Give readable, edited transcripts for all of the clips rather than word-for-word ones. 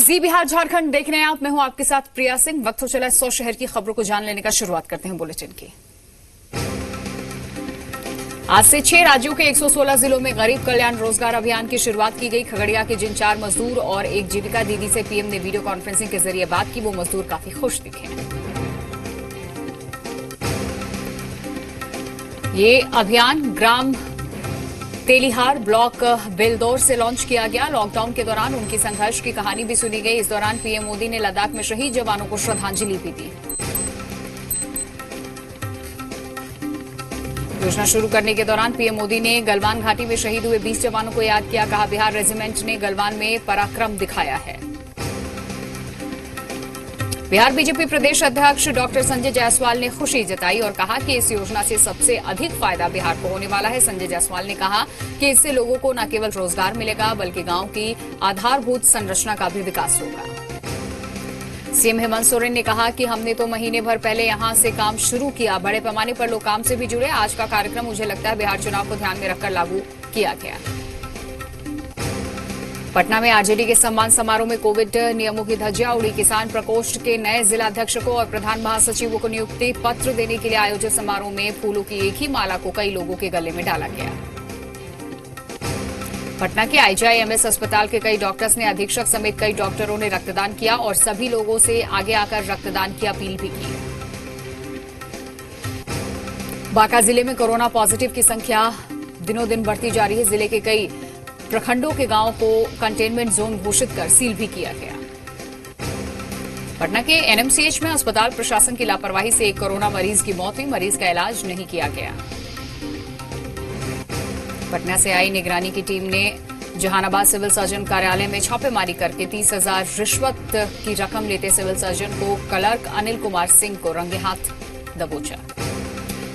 जी बिहार झारखंड देख रहे हैं आप। मैं हूं आपके साथ प्रिया सिंह। वक्त हो चला 100 शहर की खबरों को जान लेने का। शुरुआत करते हैं बुलेटिन की। आज से 6 राज्यों के 116 जिलों में गरीब कल्याण रोजगार अभियान की शुरुआत की गई। खगड़िया के जिन 4 मजदूर और एक जीविका दीदी से पीएम ने वीडियो कॉन्फ्रेंसिंग के जरिए बात की, वो मजदूर काफी खुश दिखे। ये अभियान ग्राम तेलिहार ब्लॉक बेलदौर से लॉन्च किया गया। लॉकडाउन के दौरान उनकी संघर्ष की कहानी भी सुनी गई। इस दौरान पीएम मोदी ने लद्दाख में शहीद जवानों को श्रद्धांजलि भी दी। योजना शुरू करने के दौरान पीएम मोदी ने गलवान घाटी में शहीद हुए 20 जवानों को याद किया। कहा, बिहार रेजिमेंट ने गलवान में पराक्रम दिखाया है। बिहार बीजेपी प्रदेश अध्यक्ष डॉक्टर संजय जायसवाल ने खुशी जताई और कहा कि इस योजना से सबसे अधिक फायदा बिहार को होने वाला है। संजय जायसवाल ने कहा कि इससे लोगों को न केवल रोजगार मिलेगा बल्कि गांव की आधारभूत संरचना का भी विकास होगा। सीएम हेमंत सोरेन ने कहा कि हमने तो महीने भर पहले यहां से काम शुरू किया। बड़े पैमाने पर लोग काम से भी जुड़े। आज का कार्यक्रम मुझे लगता है बिहार चुनाव को ध्यान में रखकर लागू किया गया। पटना में आरजेडी के सम्मान समारोह में कोविड नियमों की धज्जियां उड़ी। किसान प्रकोष्ठ के नए जिलाध्यक्ष को और प्रधान महासचिवों को नियुक्ति पत्र देने के लिए आयोजित समारोह में फूलों की एक ही माला को कई लोगों के गले में डाला गया। पटना के आईजीआईएमएस अस्पताल के कई डॉक्टर्स ने अधीक्षक समेत कई डॉक्टरों ने रक्तदान किया और सभी लोगों से आगे आकर रक्तदान की अपील भी की। बांका जिले में कोरोना पॉजिटिव की संख्या दिनों दिन बढ़ती जा रही है। जिले के कई प्रखंडों के गांवों को कंटेनमेंट जोन घोषित कर सील भी किया गया। पटना के एनएमसीएच में अस्पताल प्रशासन की लापरवाही से एक कोरोना मरीज की मौत हुई। मरीज का इलाज नहीं किया गया। पटना से आई निगरानी की टीम ने जहानाबाद सिविल सर्जन कार्यालय में छापेमारी करके 30,000 रिश्वत की रकम लेते सिविल सर्जन को क्लर्क अनिल कुमार सिंह को रंगे हाथ दबोचा।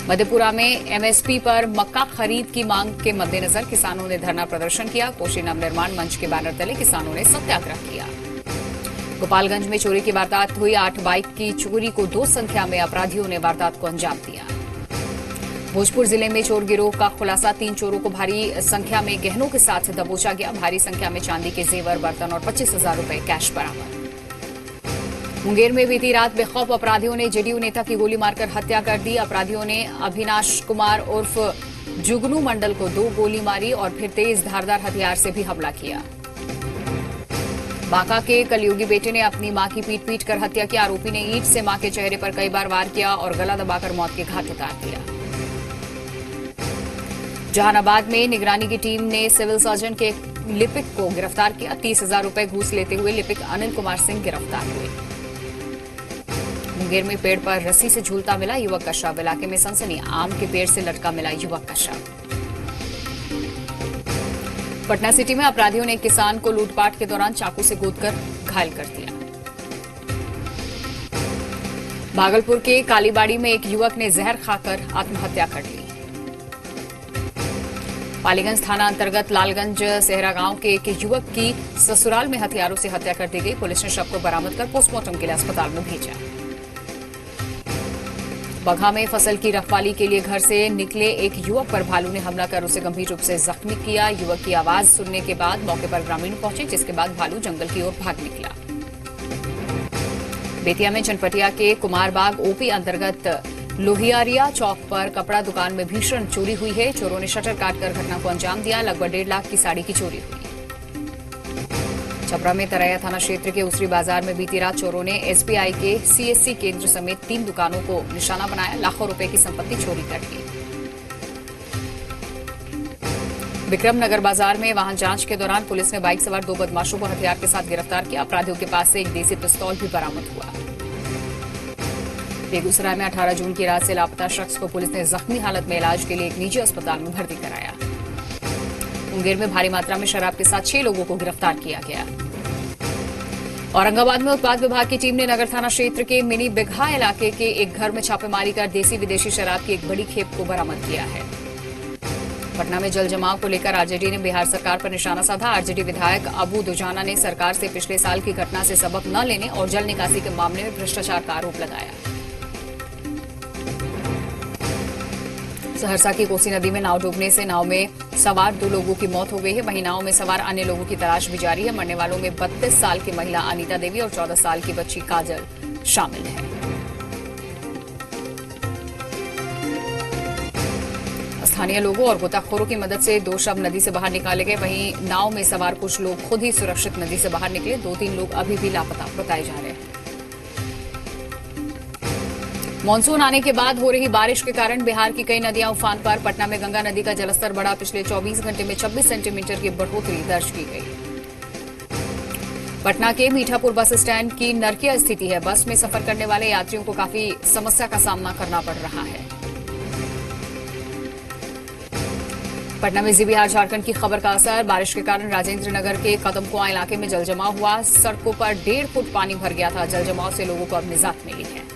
मधेपुरा में एमएसपी पर मक्का खरीद की मांग के मद्देनजर किसानों ने धरना प्रदर्शन किया। कोशी नवनिर्माण मंच के बैनर तले किसानों ने सत्याग्रह किया। गोपालगंज में चोरी की वारदात हुई। 8 बाइक की चोरी को 2 संख्या में अपराधियों ने वारदात को अंजाम दिया। भोजपुर जिले में चोर गिरोह का खुलासा। 3 चोरों को भारी संख्या में गहनों के साथ दबोचा गया। भारी संख्या में चांदी के जेवर, बर्तन और 25,000 रुपए कैश बरामद। मुंगेर में बीती रात बेखौफ अपराधियों ने जेडीयू नेता की गोली मारकर हत्या कर दी। अपराधियों ने अभिनाश कुमार उर्फ जुगनू मंडल को 2 गोली मारी और फिर तेज धारदार हथियार से भी हमला किया। बांका के कलयुगी बेटे ने अपनी मां की पीट पीट कर हत्या की। आरोपी ने ईंट से मां के चेहरे पर कई बार वार किया और गला दबाकर मौत के घाट उतार दिया। जहानाबाद में निगरानी की टीम ने सिविल सर्जन के लिपिक को गिरफ्तार किया। 30,000 रुपए घूस लेते हुए लिपिक अनिल कुमार सिंह गिरफ्तार हुए। मुंगेर में पेड़ पर रस्सी से झूलता मिला युवक का शव। इलाके में सनसनी। आम के पेड़ से लटका मिला युवक का शव। पटना सिटी में अपराधियों ने एक किसान को लूटपाट के दौरान चाकू से गोदकर घायल कर दिया। भागलपुर के कालीबाड़ी में एक युवक ने जहर खाकर आत्महत्या कर ली। पालीगंज थाना अंतर्गत लालगंज सेहरा गांव के एक युवक की ससुराल में हथियारों से हत्या कर दी गई। पुलिस ने शव को बरामद कर पोस्टमार्टम के लिए अस्पताल में भेजा। बगहा में फसल की रखवाली के लिए घर से निकले एक युवक पर भालू ने हमला कर उसे गंभीर रूप से जख्मी किया। युवक की आवाज सुनने के बाद मौके पर ग्रामीण पहुंचे, जिसके बाद भालू जंगल की ओर भाग निकला। बेतिया में चनपटिया के कुमारबाग ओपी अंतर्गत लोहियारिया चौक पर कपड़ा दुकान में भीषण चोरी हुई है। चोरों ने शटर काटकर घटना को अंजाम दिया। लगभग 1.5 लाख की साड़ी की चोरी हुई। छपरा में तरैया थाना क्षेत्र के उसरी बाजार में बीती रात चोरों ने एसबीआई के सीएससी केंद्र समेत 3 दुकानों को निशाना बनाया। लाखों रुपए की संपत्ति चोरी कर ली। विक्रम नगर बाजार में वाहन जांच के दौरान पुलिस ने बाइक सवार 2 बदमाशों को हथियार के साथ गिरफ्तार किया। अपराधियों के पास से एक देसी पिस्तौल भी बरामद हुआ। बेगूसराय में 18 जून की रात से लापता शख्स को पुलिस ने जख्मी हालत में इलाज के लिए एक निजी अस्पताल में भर्ती कराया। मुंगेर में भारी मात्रा में शराब के साथ 6 लोगों को गिरफ्तार किया गया। औरंगाबाद में उत्पाद विभाग की टीम ने नगर थाना क्षेत्र के मिनी बिघा इलाके के एक घर में छापेमारी कर देसी विदेशी शराब की एक बड़ी खेप को बरामद किया है। पटना में जल जमाव को लेकर आरजेडी ने बिहार सरकार पर निशाना साधा। आरजेडी विधायक अबू दुजाना ने सरकार से पिछले साल की घटना से सबक न लेने और जल निकासी के मामले में भ्रष्टाचार का आरोप लगाया। सहरसा की कोसी नदी में नाव डूबने से नाव में सवार 2 लोगों की मौत हो गई है। वहीं नाव में सवार अन्य लोगों की तलाश भी जारी है। मरने वालों में 32 साल की महिला अनीता देवी और 14 साल की बच्ची काजल शामिल है। स्थानीय लोगों और गोताखोरों की मदद से 2 शव नदी से बाहर निकाले गए। वहीं नाव में सवार कुछ लोग खुद ही सुरक्षित नदी से बाहर निकले। 2-3 लोग अभी भी लापता बताए जा रहे हैं। मानसून आने के बाद हो रही बारिश के कारण बिहार की कई नदियां उफान पर। पटना में गंगा नदी का जलस्तर बढ़ा। पिछले 24 घंटे में 26 सेंटीमीटर की बढ़ोतरी दर्ज की गई। पटना के मीठापुर बस स्टैंड की नरकिया स्थिति है। बस में सफर करने वाले यात्रियों को काफी समस्या का सामना करना पड़ रहा है। पटना में जीबीआर झारखंड की खबर का असर। बारिश के कारण राजेंद्र नगर के कदमकुआं इलाके में जलजमाव हुआ। सड़कों पर 1.5 फुट पानी भर गया था। जलजमाव से लोगों को अब निजात मिली है।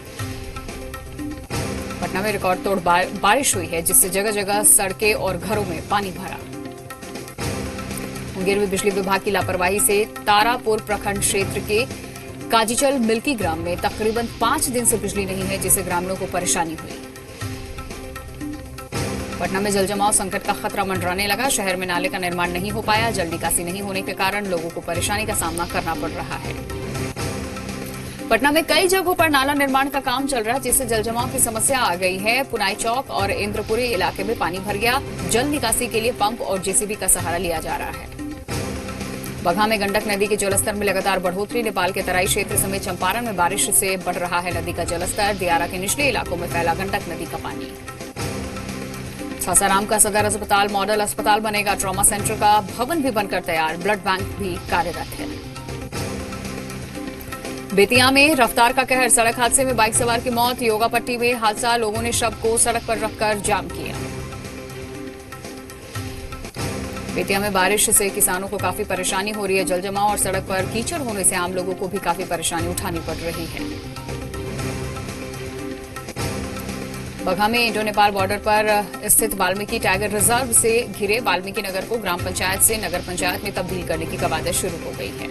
पटना में रिकॉर्ड तोड़ बारिश हुई है, जिससे जगह जगह सड़कें और घरों में पानी भरा। मुंगेर में बिजली विभाग की लापरवाही से तारापुर प्रखंड क्षेत्र के काजीचल मिल्की ग्राम में तकरीबन 5 दिन से बिजली नहीं है, जिससे ग्रामीणों को परेशानी हुई। पटना में जलजमाव संकट का खतरा मंडराने लगा। शहर में नाले का निर्माण नहीं हो पाया। जल निकासी नहीं होने के कारण लोगों को परेशानी का सामना करना पड़ रहा है। पटना में कई जगहों पर नाला निर्माण का काम चल रहा है, जिससे जलजमाव की समस्या आ गई है। पुनाई चौक और इंद्रपुरी इलाके में पानी भर गया। जल निकासी के लिए पंप और जेसीबी का सहारा लिया जा रहा है। बगहा में गंडक नदी के जलस्तर में लगातार बढ़ोतरी। नेपाल के तराई क्षेत्र समेत चंपारण में बारिश से बढ़ रहा है नदी का जलस्तर। दियारा के निचले इलाकों में फैला गंडक नदी का पानी। सासाराम का सदर अस्पताल मॉडल अस्पताल बनेगा। ट्रॉमा सेंटर का भवन भी बनकर तैयार। ब्लड बैंक भी कार्यरत है। बेतिया में रफ्तार का कहर। सड़क हादसे में बाइक सवार की मौत। योगा पट्टी में हादसा। लोगों ने शव को सड़क पर रखकर जाम किया। बेतिया में बारिश से किसानों को काफी परेशानी हो रही है। जलजमाव और सड़क पर कीचड़ होने से आम लोगों को भी काफी परेशानी उठानी पड़ रही है। बगहा में इंडो नेपाल बॉर्डर पर स्थित वाल्मीकि टाइगर रिजर्व से घिरे वाल्मीकि नगर को ग्राम पंचायत से नगर पंचायत में तब्दील करने की कवायद शुरू हो गई है।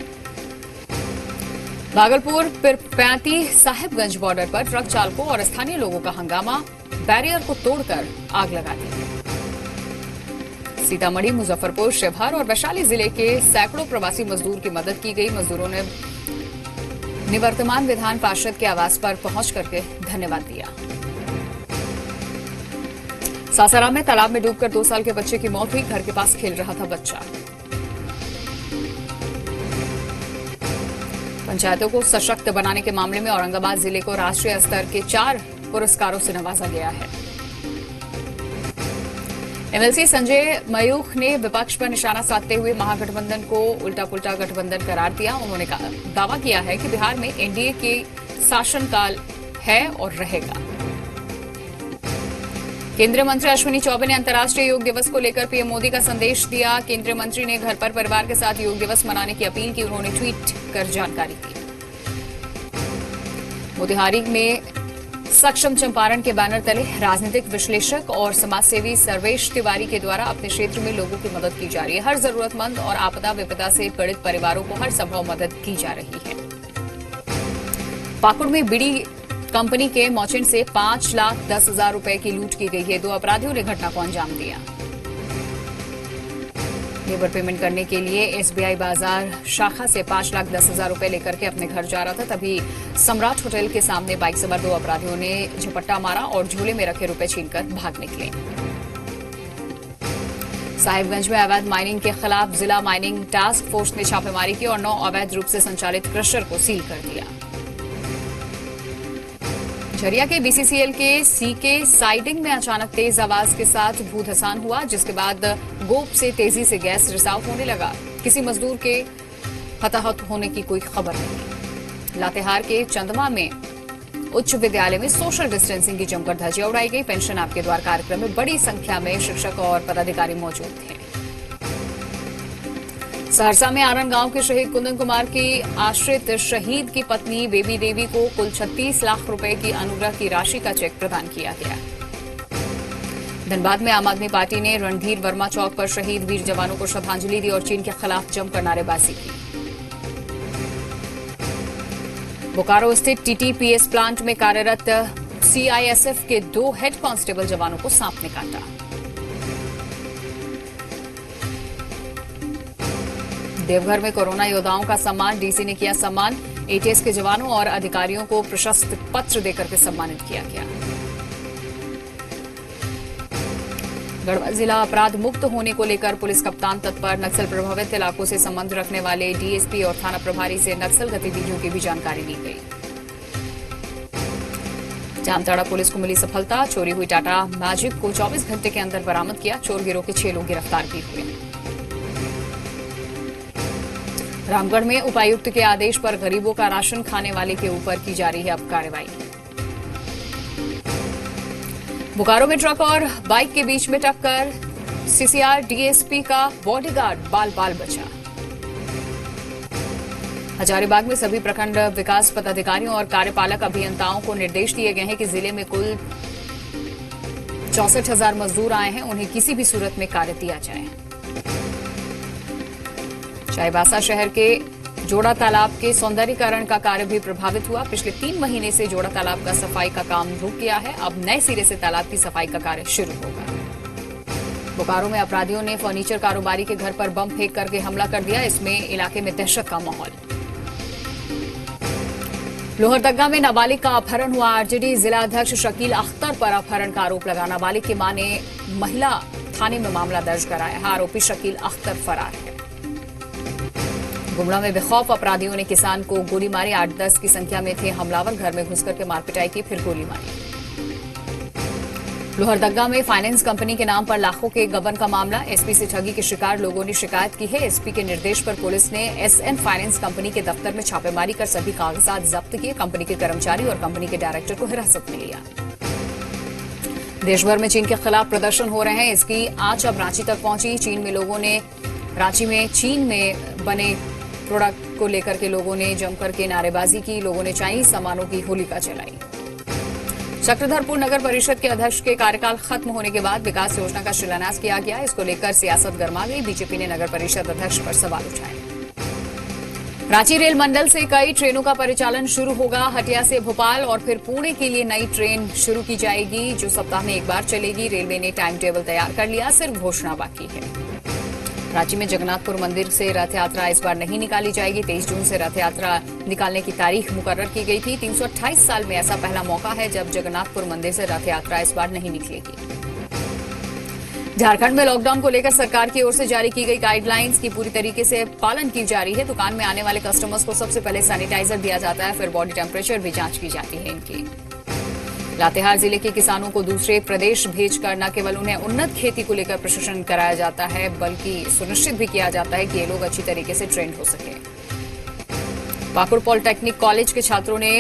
भागलपुर पिरपैंती साहिबगंज बॉर्डर पर ट्रक चालकों और स्थानीय लोगों का हंगामा। बैरियर को तोड़कर आग लगा दी। सीतामढ़ी, मुजफ्फरपुर, शिवहर और वैशाली जिले के सैकड़ों प्रवासी मजदूर की मदद की गई। मजदूरों ने निवर्तमान विधान पार्षद के आवास पर पहुंच करके धन्यवाद दिया। सासाराम में तालाब में डूबकर 2 साल के बच्चे की मौत हुई। घर के पास खेल रहा था बच्चा। पंचायतों को सशक्त बनाने के मामले में औरंगाबाद जिले को राष्ट्रीय स्तर के 4 पुरस्कारों से नवाजा गया है। एमएलसी संजय मयूख ने विपक्ष पर निशाना साधते हुए महागठबंधन को उल्टा पुल्टा गठबंधन करार दिया। उन्होंने दावा किया है कि बिहार में एनडीए के शासनकाल है और रहेगा। केंद्रीय मंत्री अश्विनी चौबे ने अंतर्राष्ट्रीय योग दिवस को लेकर पीएम मोदी का संदेश दिया। केंद्रीय मंत्री ने घर पर परिवार के साथ योग दिवस मनाने की अपील की। उन्होंने ट्वीट कर जानकारी दी। मोतिहारी में सक्षम चंपारण के बैनर तले राजनीतिक विश्लेषक और समाजसेवी सर्वेश तिवारी के द्वारा अपने क्षेत्र में लोगों की मदद की जा रही है। हर जरूरतमंद और आपदा विपदा से पीड़ित परिवारों को हर संभव मदद की जा रही है। पाकुड़ में बीड़ी कंपनी के मर्चेंट से 5,10,000 रुपए की लूट की गई है। 2 अपराधियों ने घटना को अंजाम दिया। लेबर पेमेंट करने के लिए एसबीआई बाजार शाखा से 5,10,000 रुपए लेकर के अपने घर जा रहा था, तभी सम्राट होटल के सामने बाइक सवार 2 अपराधियों ने झपट्टा मारा और झोले में रखे रुपए छीनकर भाग निकले। साहिबगंज में अवैध माइनिंग के खिलाफ जिला माइनिंग टास्क फोर्स ने छापेमारी की और 9 अवैध रूप से संचालित क्रशर को सील कर दिया। झरिया के बीसीसीएल के सीके साइडिंग में अचानक तेज आवाज के साथ भूधसान हुआ, जिसके बाद गोप से तेजी से गैस रिसाव होने लगा। किसी मजदूर के हताहत होने की कोई खबर नहीं। लातेहार के चंदमा में उच्च विद्यालय में सोशल डिस्टेंसिंग की जमकर धज्जियां उड़ाई गई। पेंशन आपके द्वार कार्यक्रम में बड़ी संख्या में शिक्षक और पदाधिकारी मौजूद थे। सहरसा में आरण गांव के शहीद कुंदन कुमार की आश्रित शहीद की पत्नी बेबी देवी को कुल 36 लाख रुपए की अनुग्रह की राशि का चेक प्रदान किया गया। धनबाद में आम आदमी पार्टी ने रणधीर वर्मा चौक पर शहीद वीर जवानों को श्रद्धांजलि दी और चीन के खिलाफ जमकर नारेबाजी की। बोकारो स्थित टीटीपीएस प्लांट में कार्यरत सीआईएसएफ के 2 हेड कांस्टेबल जवानों को सांप ने काटा। देवघर में कोरोना योद्धाओं का सम्मान, डीसी ने किया सम्मान। एटीएस के जवानों और अधिकारियों को प्रशस्ति पत्र देकर के सम्मानित किया गया। गढ़वा जिला अपराध मुक्त होने को लेकर पुलिस कप्तान तत्पर, नक्सल प्रभावित इलाकों से संबंध रखने वाले डीएसपी और थाना प्रभारी से नक्सल गतिविधियों की भी जानकारी ली गई। जामताड़ा पुलिस को मिली सफलता, चोरी हुई टाटा मैजिक को 24 घंटे के अंदर बरामद किया। चोर गिरोह के 6 लोग गिरफ्तार भी हुए। रामगढ़ में उपायुक्त के आदेश पर गरीबों का राशन खाने वाले के ऊपर की जा रही है अब कार्रवाई। बोकारो में ट्रक और बाइक के बीच में टक्कर, सीसीआर डीएसपी का बॉडीगार्ड बाल बाल बचा। हजारीबाग में सभी प्रखंड विकास पदाधिकारियों और कार्यपालक अभियंताओं को निर्देश दिए गए हैं कि जिले में कुल 64,000 मजदूर आए हैं, उन्हें किसी भी सूरत में कार्य दिया जाए। चाईबासा शहर के जोड़ा तालाब के सौंदर्यीकरण का कार्य भी प्रभावित हुआ। पिछले 3 महीने से जोड़ा तालाब का सफाई का काम रुक गया है, अब नए सिरे से तालाब की सफाई का कार्य शुरू होगा। बोकारो में अपराधियों ने फर्नीचर कारोबारी के घर पर बम फेंक करके हमला कर दिया, इसमें इलाके में दहशत का माहौल। लोहरदगा में नाबालिग का अपहरण हुआ, आरजेडी जिला अध्यक्ष शकील अख्तर पर अपहरण का आरोप लगा। नाबालिग की मां ने महिला थाने में मामला दर्ज कराया है, आरोपी शकील अख्तर फरार है। गुमला में बेखौफ अपराधियों ने किसान को गोली मारी, 8-10 की संख्या में थे हमलावर, घर में घुसकर के मारपिटाई की, फिर गोली मारी। लोहरदगा में फाइनेंस कंपनी के नाम पर लाखों के गबन का मामला, एसपी से ठगी के शिकार लोगों ने शिकायत की है। एसपी के निर्देश पर पुलिस ने एसएन फाइनेंस कंपनी के दफ्तर में छापेमारी कर सभी कागजात जब्त किए, कंपनी के कर्मचारी और कंपनी के डायरेक्टर को हिरासत में लिया। देश भर में चीन के खिलाफ प्रदर्शन हो रहे हैं, इसकी आंच अब रांची तक पहुंची। रांची में चीन में बने प्रोडक्ट को लेकर के लोगों ने जमकर के नारेबाजी की, लोगों ने चाइनीज सामानों की होलिका जलाई। चक्रधरपुर नगर परिषद के अध्यक्ष के कार्यकाल खत्म होने के बाद विकास योजना का शिलान्यास किया गया, इसको लेकर सियासत गर्मा गई। बीजेपी ने नगर परिषद अध्यक्ष पर सवाल उठाए। रांची रेल मंडल से कई ट्रेनों का परिचालन शुरू होगा, हटिया से भोपाल और फिर पुणे के लिए नई ट्रेन शुरू की जाएगी, जो सप्ताह में एक बार चलेगी। रेलवे ने टाइम टेबल तैयार कर लिया, सिर्फ घोषणा बाकी है। रांची में जगन्नाथपुर मंदिर से रथ यात्रा इस बार नहीं निकाली जाएगी, 23 जून से रथ यात्रा निकालने की तारीख मुकर्रर की गई थी। 328 साल में ऐसा पहला मौका है जब जगन्नाथपुर मंदिर से रथ यात्रा इस बार नहीं निकलेगी। झारखंड में लॉकडाउन को लेकर सरकार की ओर से जारी की गई गाइडलाइंस की पूरी तरीके से पालन की जा रही है। दुकान में आने वाले कस्टमर्स को सबसे पहले सैनिटाइजर दिया जाता है, फिर बॉडी टेम्परेचर भी जांच की जाती है इनकी। लातेहार जिले के किसानों को दूसरे प्रदेश भेजकर न केवल उन्हें उन्नत खेती को लेकर प्रशिक्षण कराया जाता है, बल्कि सुनिश्चित भी किया जाता है कि ये लोग अच्छी तरीके से ट्रेंड हो सके। पाकुड़ पॉलिटेक्निक कॉलेज के छात्रों ने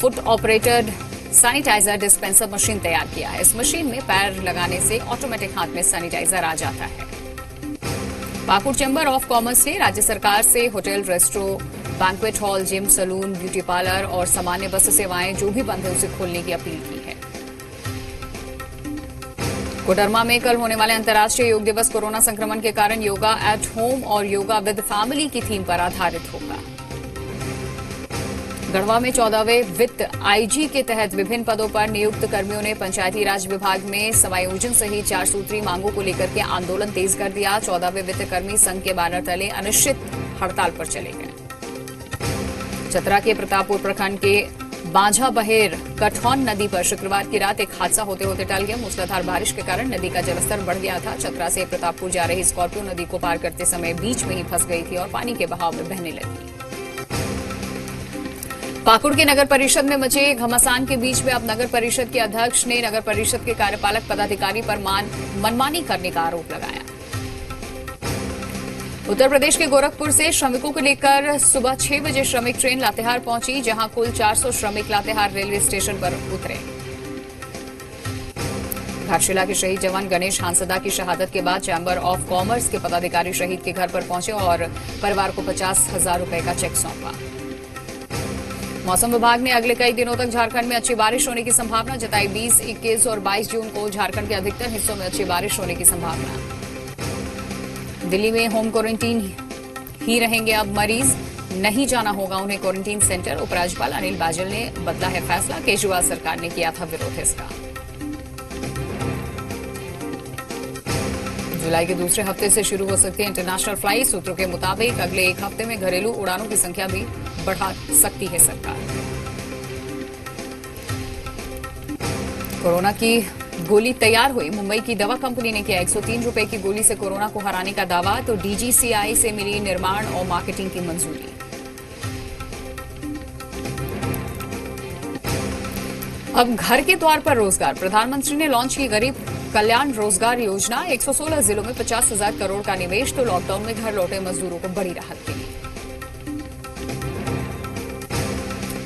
foot operated sanitizer dispenser machine तैयार किया है। इस मशीन में पैर लगाने से ऑटोमेटिक हाथ में सैनिटाइजर आ जाता है। पाकुड़ चैम्बर ऑफ कॉमर्स ने राज्य सरकार से hotel, restaurant, banquet hall, gym, salon, beauty parlour और सामान्य बस सेवाएं जो भी बंद है उसे खोलने की अपील की है। कोडरमा में कल होने वाले अंतर्राष्ट्रीय योग दिवस कोरोना संक्रमण के कारण योगा एट होम और योगा विद फैमिली की थीम पर आधारित होगा। गढ़वा में 14वें वित्त आईजी के तहत विभिन्न पदों पर नियुक्त कर्मियों ने पंचायती राज विभाग में समायोजन सहित 4 सूत्री मांगों को लेकर के आंदोलन तेज कर दिया। 14वें वित्त कर्मी संघ के बैनर तले अनिश्चित हड़ताल पर चले गए। चतरा के प्रतापपुर प्रखंड के बांझा बहेर कठौन नदी पर शुक्रवार की रात एक हादसा होते होते टल गया। मूसलाधार बारिश के कारण नदी का जलस्तर बढ़ गया था। चतरा से प्रतापपुर जा रही स्कॉर्पियो नदी को पार करते समय बीच में ही फंस गई थी और पानी के बहाव में बहने लगी। पाकुड़ के नगर परिषद में मचे घमासान के बीच में अब नगर परिषद के अध्यक्ष ने नगर परिषद के कार्यपालक पदाधिकारी पर मनमानी करने का आरोप लगाया। उत्तर प्रदेश के गोरखपुर से श्रमिकों को लेकर सुबह 6 बजे श्रमिक ट्रेन लातेहार पहुंची, जहां कुल 400 श्रमिक लातेहार रेलवे स्टेशन पर उतरे। घाटशिला के शहीद जवान गणेश हांसदा की शहादत के बाद चैम्बर ऑफ कॉमर्स के पदाधिकारी शहीद के घर पर पहुंचे और परिवार को 50,000 रुपए का चेक सौंपा। मौसम विभाग ने अगले कई दिनों तक झारखंड में अच्छी बारिश होने की संभावना जताई। 20, 21 और 22 जून को झारखंड के अधिकतर हिस्सों में अच्छी बारिश होने की संभावना। दिल्ली में होम क्वारंटीन ही रहेंगे अब मरीज। नहीं जाना होगा उन्हें क्वारंटीन सेंटर। उपराज्यपाल अनिल बाजल ने बदला है फैसला। केजरीवाल सरकार ने किया था विरोध इसका। जुलाई के दूसरे हफ्ते से शुरू हो सकती है इंटरनेशनल फ्लाइट। सूत्रों के मुताबिक अगले एक हफ्ते में घरेलू उड़ानों की संख्या भी बढ़ा सकती है सरकार। कोरोना की गोली तैयार हुई। मुंबई की दवा कंपनी ने किया 103 रुपए की गोली से कोरोना को हराने का दावा। तो डीजीसीआई से मिली निर्माण और मार्केटिंग की मंजूरी। अब घर के द्वार पर रोजगार। प्रधानमंत्री ने लॉन्च की गरीब कल्याण रोजगार योजना। 116 जिलों में 50,000 करोड़ का निवेश। तो लॉकडाउन में घर लौटे मजदूरों को बड़ी राहत मिली।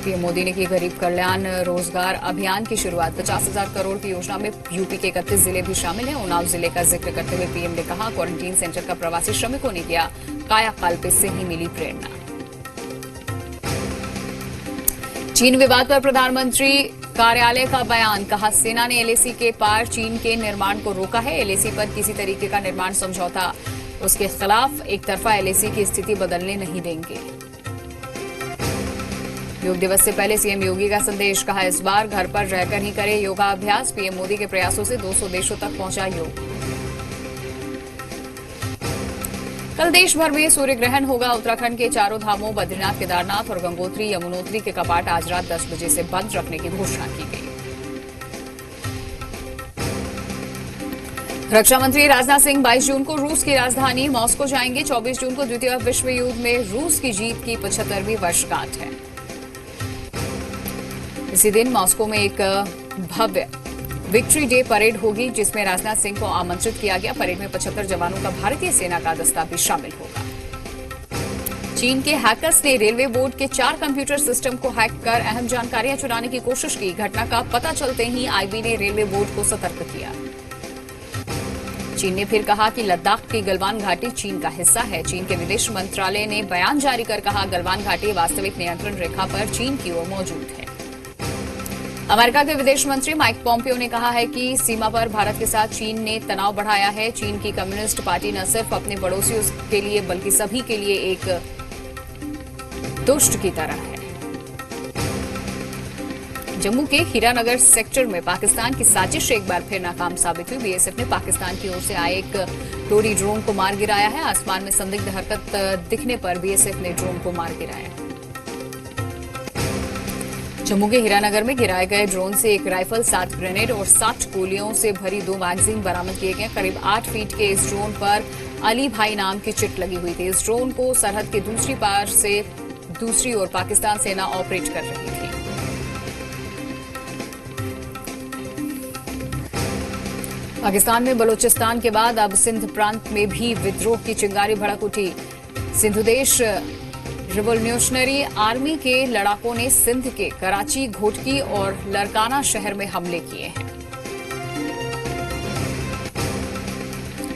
पीएम मोदी ने की गरीब कल्याण रोजगार अभियान की शुरुआत। 50,000 करोड़ की योजना में यूपी के 31 जिले भी शामिल हैं। उन्नाव जिले का जिक्र करते हुए पीएम ने कहा, क्वारंटीन सेंटर का प्रवासी श्रमिकों ने किया कायाकल्प, से ही मिली प्रेरणा। चीन विवाद पर प्रधानमंत्री कार्यालय का बयान। कहा, सेना ने एलएसी के पार चीन के निर्माण को रोका है। एलएसी पर किसी तरीके का निर्माण समझौता उसके खिलाफ। एक तरफा एलएसी की स्थिति बदलने नहीं देंगे। योग दिवस से पहले सीएम योगी का संदेश। कहा, इस बार घर पर रहकर ही करें योगाभ्यास। पीएम मोदी के प्रयासों से 200 देशों तक पहुंचा योग। कल देश भर में सूर्य ग्रहण होगा। उत्तराखंड के चारों धामों बद्रीनाथ, केदारनाथ और गंगोत्री यमुनोत्री के कपाट आज रात 10 बजे से बंद रखने की घोषणा की गई। रक्षा मंत्री राजनाथ सिंह 22 जून को रूस की राजधानी मॉस्को जाएंगे। 24 जून को द्वितीय विश्व युद्ध में रूस की जीत की 75वीं वर्षगांठ है। इसी दिन मॉस्को में एक भव्य विक्ट्री डे परेड होगी, जिसमें राजनाथ सिंह को आमंत्रित किया गया। परेड में 75 जवानों का भारतीय सेना का दस्ता भी शामिल होगा। चीन के हैकर्स ने रेलवे बोर्ड के 4 कंप्यूटर सिस्टम को हैक कर अहम जानकारियां चुराने की कोशिश की। घटना का पता चलते ही आईबी ने रेलवे बोर्ड को सतर्क किया। चीन ने फिर कहा कि लद्दाख की गलवान घाटी चीन का हिस्सा है। चीन के विदेश मंत्रालय ने बयान जारी कर कहा, गलवान घाटी वास्तविक नियंत्रण रेखा पर चीन की ओर मौजूद है। अमेरिका के विदेश मंत्री माइक पॉम्पियो ने कहा है कि सीमा पर भारत के साथ चीन ने तनाव बढ़ाया है। चीन की कम्युनिस्ट पार्टी न सिर्फ अपने पड़ोसियों के लिए बल्कि सभी के लिए एक दुष्ट की तरह है। जम्मू के हीरानगर सेक्टर में पाकिस्तान की साजिश एक बार फिर नाकाम साबित हुई। बीएसएफ ने पाकिस्तान की ओर से आए एक टोरी ड्रोन को मार गिराया है। आसमान में संदिग्ध हरकत दिखने पर बीएसएफ ने ड्रोन को मार गिराया। जम्मू के हीरानगर में गिराए गए ड्रोन से एक राइफल, 7 ग्रेनेड और 60 गोलियों से भरी 2 मैगजीन बरामद किए गए। करीब 8 फीट के इस ड्रोन पर अली भाई नाम की चिट लगी हुई थी। इस ड्रोन को सरहद के दूसरी पार से दूसरी ओर पाकिस्तान सेना ऑपरेट कर रही थी। पाकिस्तान में बलूचिस्तान के बाद अब सिंध प्रांत में भी विद्रोह की चिंगारी भड़क उठी। सिंधुदेश रिवोल्यूशनरी आर्मी के लड़ाकों ने सिंध के कराची, घोटकी और लरकाना शहर में हमले किए हैं।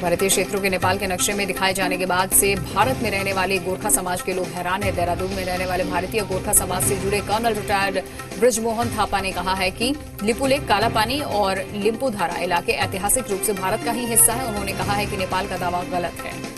भारतीय क्षेत्रों के नेपाल के नक्शे में दिखाए जाने के बाद से भारत में रहने वाले गोरखा समाज के लोग हैरान हैं। देहरादून में रहने वाले भारतीय गोरखा समाज से जुड़े कर्नल रिटायर्ड ब्रजमोहन थापा ने कहा है कि लिपुलेख, कालापानी और लिम्पुधारा इलाके ऐतिहासिक रूप से भारत का ही हिस्सा है। उन्होंने कहा है कि नेपाल का दावा गलत है।